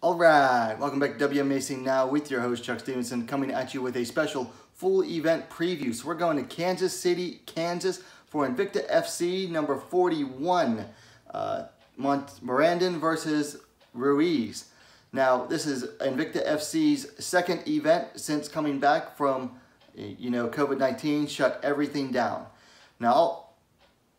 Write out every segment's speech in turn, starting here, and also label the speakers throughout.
Speaker 1: Alright, welcome back to Wmma Now with your host Chuck Stevenson, coming at you with a special full event preview. So we're going to Kansas City, Kansas for Invicta FC number 41, Morandin versus Ruiz. Now this is Invicta FC's second event since coming back from, COVID-19 shut everything down. Now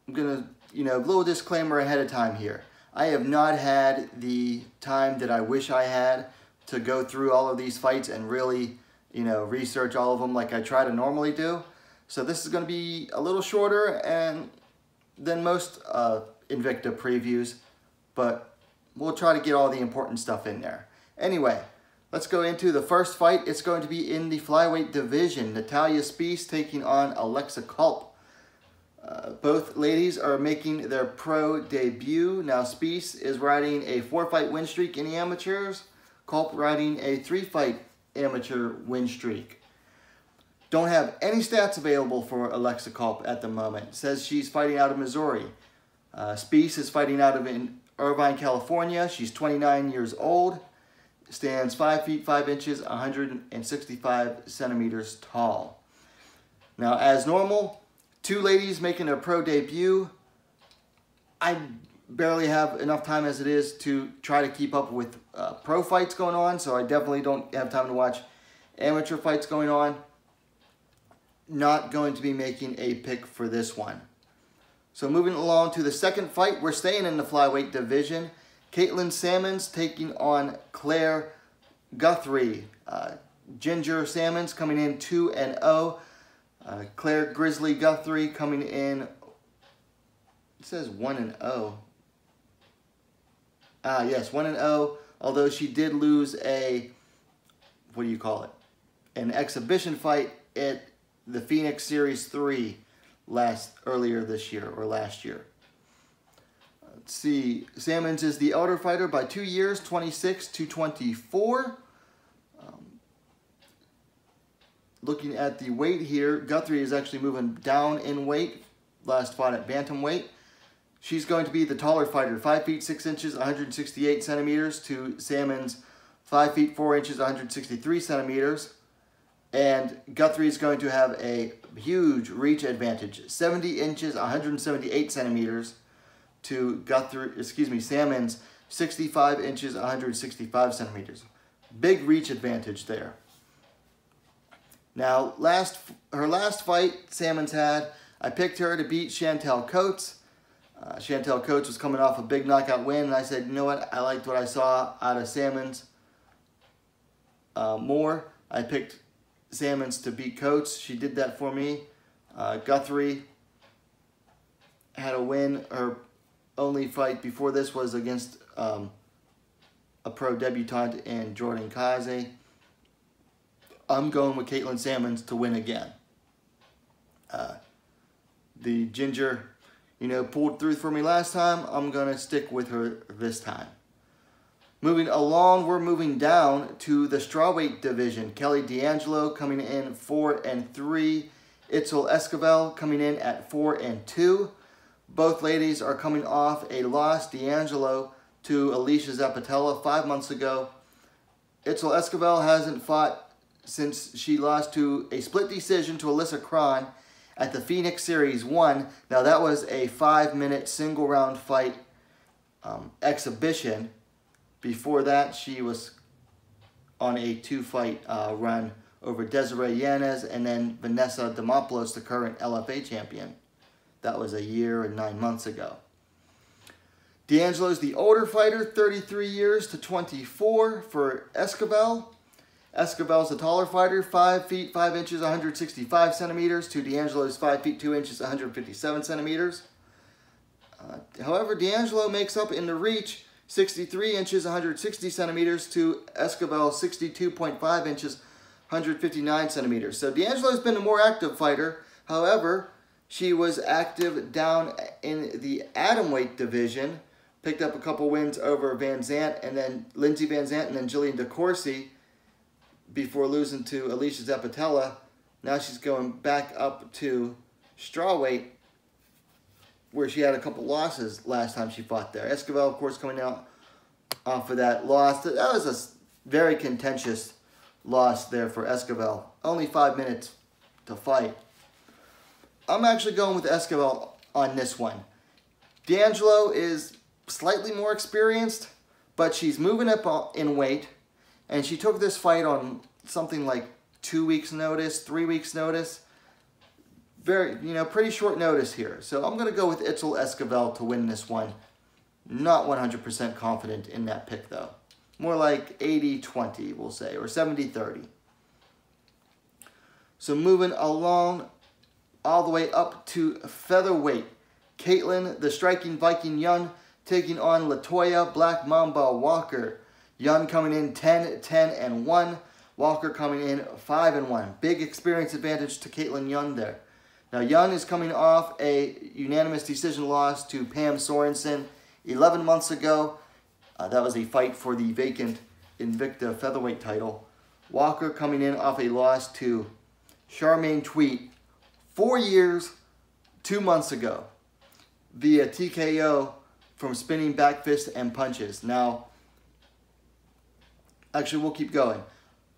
Speaker 1: I'm going to, little disclaimer ahead of time here. I have not had the time that I wish I had to go through all of these fights and really, research all of them like I try to normally do. So this is going to be a little shorter than most Invicta previews, but we'll try to get all the important stuff in there. Anyway, let's go into the first fight. It's going to be in the flyweight division. Natalia Spees taking on Alexa Culp. Both ladies are making their pro debut. Now Spees is riding a 4-fight win streak in the amateurs. Culp riding a 3-fight amateur win streak. Don't have any stats available for Alexa Culp at the moment. Says she's fighting out of Missouri. Spees is fighting out of Irvine, California. She's 29 years old. Stands 5 feet 5 inches, 165 centimeters tall. Now as normal, two ladies making their pro debut. I barely have enough time as it is to try to keep up with pro fights going on, so I definitely don't have time to watch amateur fights going on. Not going to be making a pick for this one. So moving along to the second fight, we're staying in the flyweight division. Symons taking on Claire Guthrie. Ginger Symons coming in 2-0. Claire Grizzly Guthrie coming in, it says 1-0. Yes, 1-0, although she did lose an exhibition fight at the Phoenix Series 3 earlier this year, or last year. Let's see, Symons is the elder fighter by 2 years, 26 to 24. Looking at the weight here, Guthrie is actually moving down in weight. Last fought at bantamweight. She's going to be the taller fighter, 5 feet 6 inches, 168 centimeters to Symons, 5 feet 4 inches, 163 centimeters. And Guthrie is going to have a huge reach advantage, 70 inches, 178 centimeters to Symons, 65 inches, 165 centimeters. Big reach advantage there. Now, her last fight Symons had, I picked her to beat Chantel Coates. Chantel Coates was coming off a big knockout win, and I said, you know what, I liked what I saw out of Symons more. I picked Symons to beat Coates. She did that for me. Guthrie had a win. Her only fight before this was against a pro debutante in Jordan Kaze. I'm going with Symons to win again. The Ginger, pulled through for me last time. I'm going to stick with her this time. Moving along, we're moving down to the strawweight division. Kelly Dangelo coming in 4-3. Itzel Escobedo coming in at 4-2. Both ladies are coming off a loss. Dangelo to Alicia Zapatella 5 months ago. Itzel Escobedo hasn't fought since she lost to a split decision to Alyssa Cron at the Phoenix Series 1. Now that was a 5-minute single round fight exhibition. Before that, she was on a 2-fight run over Desiree Yanez and then Vanessa Demopoulos, the current LFA champion. That was a year and 9 months ago. D'Angelo's the older fighter, 33 years to 24 for Escobedo. Escobedo's the taller fighter, 5 feet 5 inches, 165 centimeters to D'Angelo's 5 feet 2 inches, 157 centimeters. However, D'Angelo makes up in the reach 63 inches, 160 centimeters to Escobedo 62.5 inches, 159 centimeters. So D'Angelo's been a more active fighter. However, she was active down in the atomweight division. Picked up a couple wins over Van Zandt and then Lindsay Van Zandt and then Jillian DeCourcy before losing to Alicia Zapatella. Now she's going back up to strawweight, where she had a couple losses last time she fought there. Escobedo, of course, coming out off of that loss. That was a very contentious loss there for Escobedo. Only 5 minutes to fight. I'm actually going with Escobedo on this one. Dangelo is slightly more experienced, but she's moving up in weight, and she took this fight on something like 2 weeks notice, 3 weeks notice. Very, pretty short notice here. So I'm going to go with Itzel Escobedo to win this one. Not 100% confident in that pick, though. More like 80-20, we'll say, or 70-30. So moving along all the way up to featherweight. Caitlin, the striking Viking Young, taking on Latoya, Black Mamba Walker. Young coming in 10-10-1. Walker coming in 5-1. Big experience advantage to Caitlin Young there. Now, Young is coming off a unanimous decision loss to Pam Sorensen 11 months ago. That was a fight for the vacant Invicta featherweight title. Walker coming in off a loss to Charmaine Tweet 4 years, 2 months ago via TKO from spinning back fists and punches. Now, actually, we'll keep going.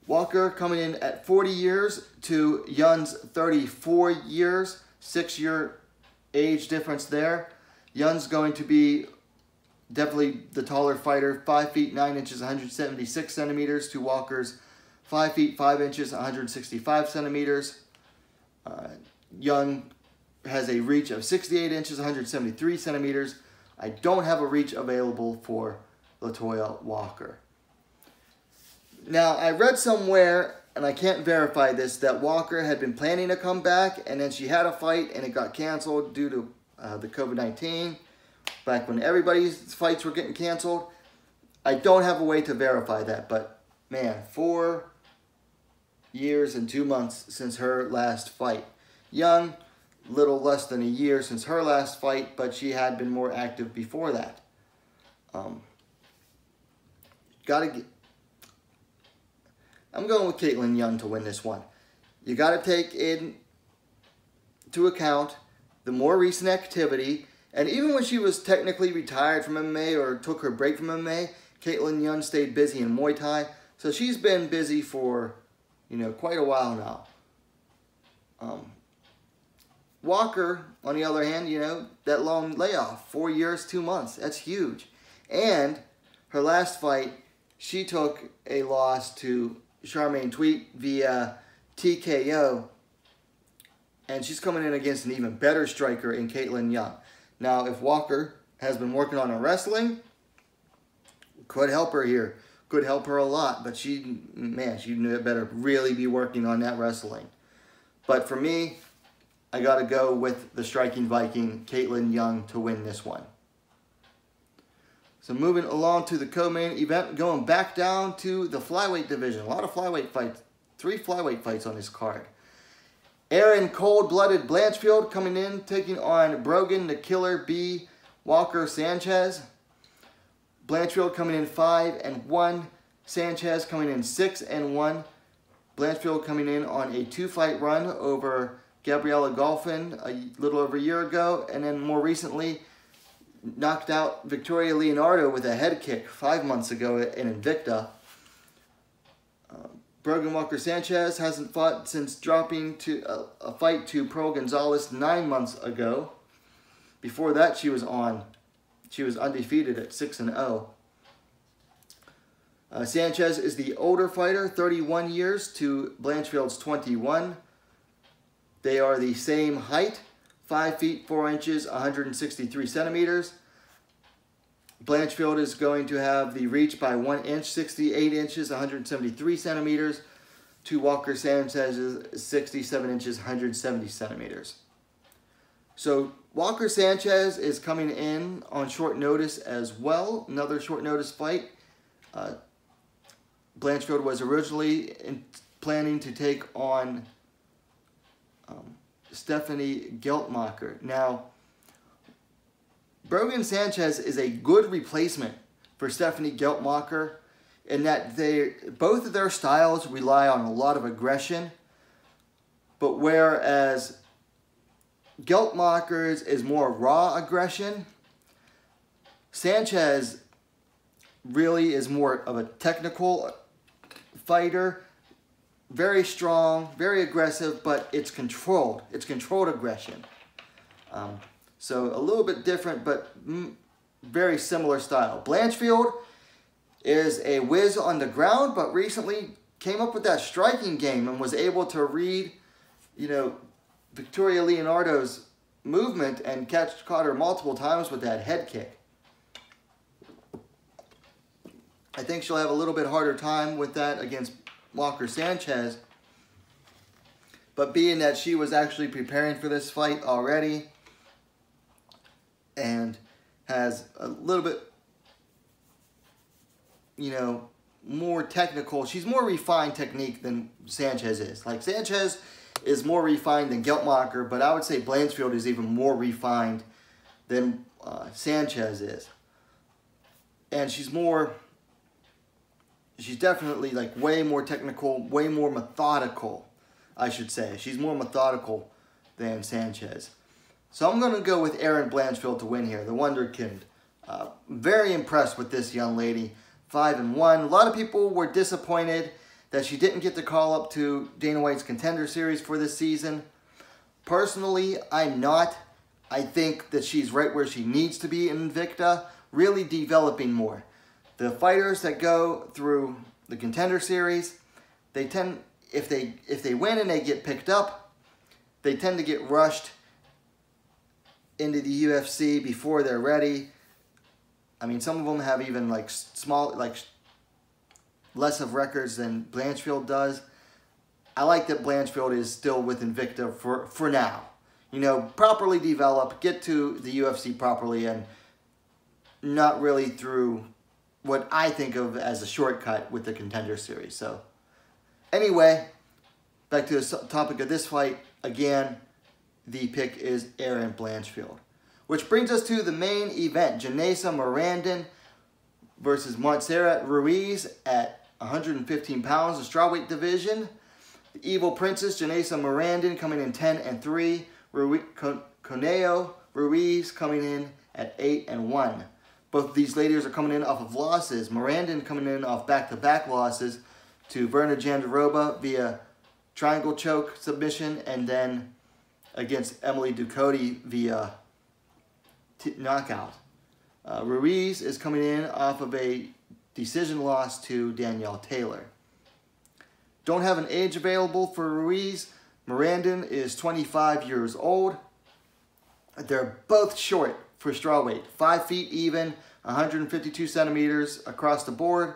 Speaker 1: Walker coming in at 40 years to Young's 34 years, 6-year age difference there. Young's going to be definitely the taller fighter, 5 feet 9 inches, 176 centimeters to Walker's 5 feet 5 inches, 165 centimeters. Young has a reach of 68 inches, 173 centimeters. I don't have a reach available for Latoya Walker. Now, I read somewhere, and I can't verify this, that Walker had been planning to come back, and then she had a fight, and it got canceled due to the COVID-19, back when everybody's fights were getting canceled. I don't have a way to verify that, but, man, 4 years and 2 months since her last fight. Young, little less than a year since her last fight, but she had been more active before that. I'm going with Caitlin Young to win this one. You got to take into account the more recent activity, and even when she was technically retired from MMA or took her break from MMA, Caitlin Young stayed busy in Muay Thai, so she's been busy for, quite a while now. Walker, on the other hand, that long layoff, 4 years, 2 months, that's huge. And her last fight, she took a loss to Charmaine Tweet via TKO, and she's coming in against an even better striker in Caitlin Young. Now, if Walker has been working on her wrestling, could help her here. Could help her a lot, but she better really be working on that wrestling. But for me, I got to go with the striking Viking, Caitlin Young, to win this one. So moving along to the co-main event, going back down to the flyweight division. A lot of flyweight fights. 3 flyweight fights on this card. Aaron Cold-Blooded Blanchfield coming in, taking on Brogan the Killer B. Walker Sanchez. Blanchfield coming in 5-1. Sanchez coming in 6-1. Blanchfield coming in on a 2-fight run over Gabriella Golfin a little over a year ago, and then more recently knocked out Victoria Leonardo with a head kick 5 months ago in Invicta. Brogan Walker Sanchez hasn't fought since dropping to a fight to Pearl Gonzalez 9 months ago. Before that, she was undefeated at 6-0. Sanchez is the older fighter, 31 years to Blanchfield's 21. They are the same height, 5 feet 4 inches, 163 centimeters. Blanchfield is going to have the reach by 1 inch, 68 inches, 173 centimeters, to Walker Sanchez's 67 inches, 170 centimeters. So Walker Sanchez is coming in on short notice as well. Another short notice fight. Blanchfield was originally planning to take on Stephanie Geltmacher. Now, Brogan Sanchez is a good replacement for Stephanie Geltmacher in that both of their styles rely on a lot of aggression, but whereas Geltmacher's is more raw aggression, Sanchez really is more of a technical fighter. Very strong, very aggressive, but it's controlled. It's controlled aggression. So a little bit different, but very similar style. Blanchfield is a whiz on the ground, but recently came up with that striking game and was able to read, you know, Victoria Leonardo's movement and caught her multiple times with that head kick. I think she'll have a little bit harder time with that against Walker Sanchez. But being that she was actually preparing for this fight already and has a little bit, you know, more technical, she's more refined technique than Sanchez is. Like, Sanchez is more refined than Geltmacher, but I would say Blanchfield is even more refined than Sanchez is. And she's definitely like way more technical, way more methodical, I should say. She's more methodical than Sanchez. So I'm going to go with Erin Blanchfield to win here, the Wonderkind. Very impressed with this young lady. 5-1. A lot of people were disappointed that she didn't get the call up to Dana White's Contender Series for this season. Personally, I'm not. I think that she's right where she needs to be in Invicta, really developing more. The fighters that go through the Contender Series, they tend, if they win and they get picked up, they tend to get rushed into the UFC before they're ready. I mean, some of them have even like less of records than Blanchfield does. I like that Blanchfield is still with Invicta for now. You know, properly develop, get to the UFC properly, and not really through what I think of as a shortcut with the Contender Series. So, anyway, back to the topic of this fight. Again, the pick is Erin Blanchfield. Which brings us to the main event. Janaisa Morandin versus Montserrat Ruiz at 115 pounds, the strawweight division. The Evil Princess, Janaisa Morandin, coming in 10-3. Coneo Ruiz coming in at 8-1. Both of these ladies are coming in off of losses. Morandin coming in off back-to-back losses to Verna Jandiroba via triangle choke submission, and then against Emily Ducote via knockout. Ruiz is coming in off of a decision loss to Danielle Taylor. Don't have an age available for Ruiz. Morandin is 25 years old. They're both short for strawweight. 5 feet even, 152 centimeters across the board.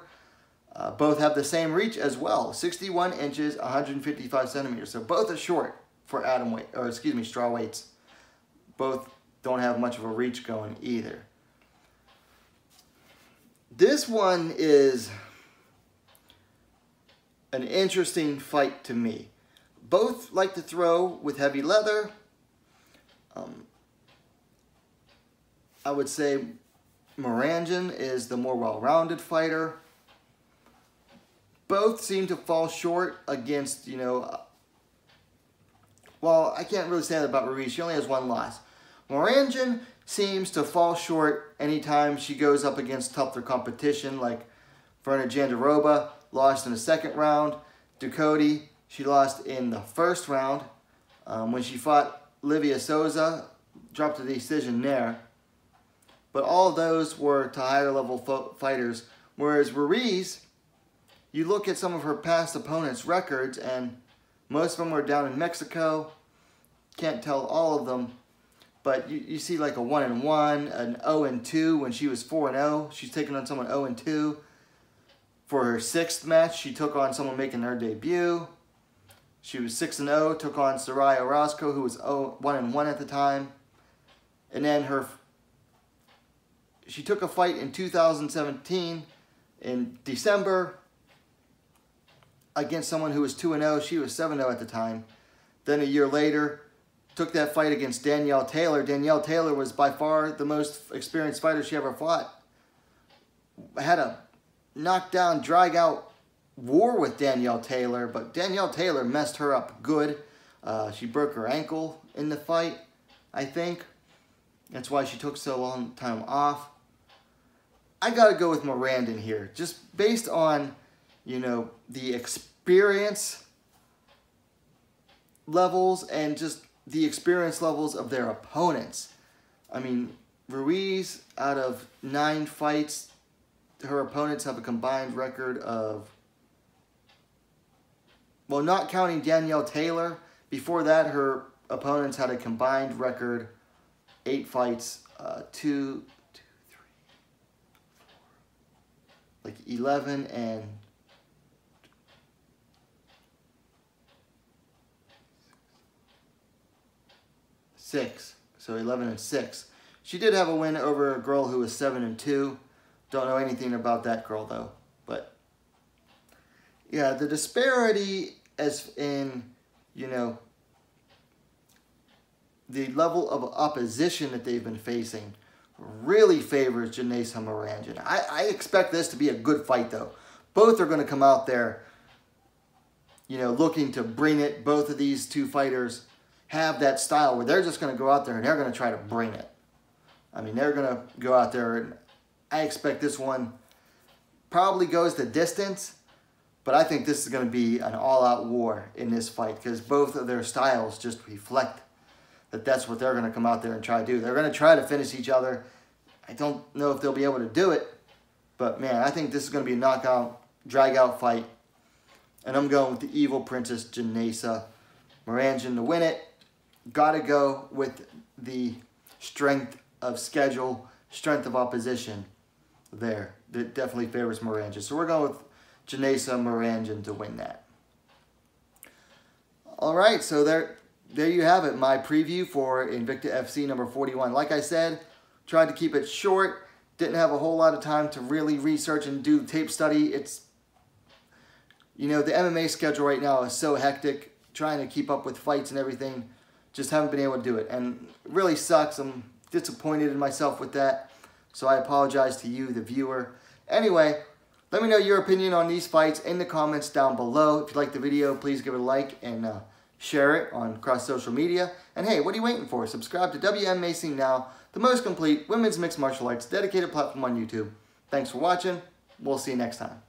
Speaker 1: Both have the same reach as well, 61 inches, 155 centimeters. So both are short for strawweights. Both don't have much of a reach going either. This one is an interesting fight to me. Both like to throw with heavy leather. I would say Morandin is the more well-rounded fighter. Both seem to fall short against, you know, well, I can't really say that about Ruiz. She only has one loss. Morandin seems to fall short anytime she goes up against tougher competition, like Verna Jandiroba lost in the second round. Ducote, she lost in the first round. When she fought Livia Souza, dropped a decision there. But all of those were to higher level fighters. Whereas Ruiz, you look at some of her past opponents' records, and most of them were down in Mexico. Can't tell all of them. But you see like a 1-1, an 0-2 when she was 4-0. She's taking on someone 0-2. For her 6th match, she took on someone making her debut. She was 6-0, took on Soraya Orozco, who was 1-1 at the time. And then she took a fight in 2017 in December against someone who was 2-0. She was 7-0 at the time. Then a year later, took that fight against Danielle Taylor. Danielle Taylor was by far the most experienced fighter she ever fought. Had a knockdown, drag-out war with Danielle Taylor, but Danielle Taylor messed her up good. She broke her ankle in the fight, I think. That's why she took so long time off. I got to go with Morandin here, just based on, you know, the experience levels and just the experience levels of their opponents. I mean, Ruiz, out of 9 fights, her opponents have a combined record of, well, not counting Danielle Taylor, before that her opponents had a combined record 8 fights, 11 and 6. So 11 and 6. She did have a win over a girl who was 7 and 2. Don't know anything about that girl though. But yeah, the disparity as in, you know, the level of opposition that they've been facing really favors Janaisa and Morandin. I expect this to be a good fight though. Both are going to come out there, you know, looking to bring it. Both of these two fighters have that style where they're just going to go out there and they're going to try to bring it. I mean, they're going to go out there, and I expect this one probably goes the distance, but I think this is going to be an all-out war in this fight because both of their styles just reflect that that's what they're going to come out there and try to do. They're going to try to finish each other. I don't know if they'll be able to do it, but man, I think this is going to be a knockout, drag-out fight, and I'm going with the evil princess, Janaisa. Morandin to win it. Got to go with the strength of schedule, strength of opposition there. That definitely favors Morandin. So we're going with Janaisa Morandin to win that. All right, so there you have it, my preview for Invicta FC number 41. Like I said, tried to keep it short. Didn't have a whole lot of time to really research and do tape study. It's, you know, the MMA schedule right now is so hectic, trying to keep up with fights and everything. Just haven't been able to do it, and it really sucks. I'm disappointed in myself with that, so I apologize to you, the viewer. Anyway, let me know your opinion on these fights in the comments down below. If you liked the video, please give it a like and share it on across social media. And hey, what are you waiting for? Subscribe to Wmma Scene Now, the most complete women's mixed martial arts dedicated platform on YouTube. Thanks for watching. We'll see you next time.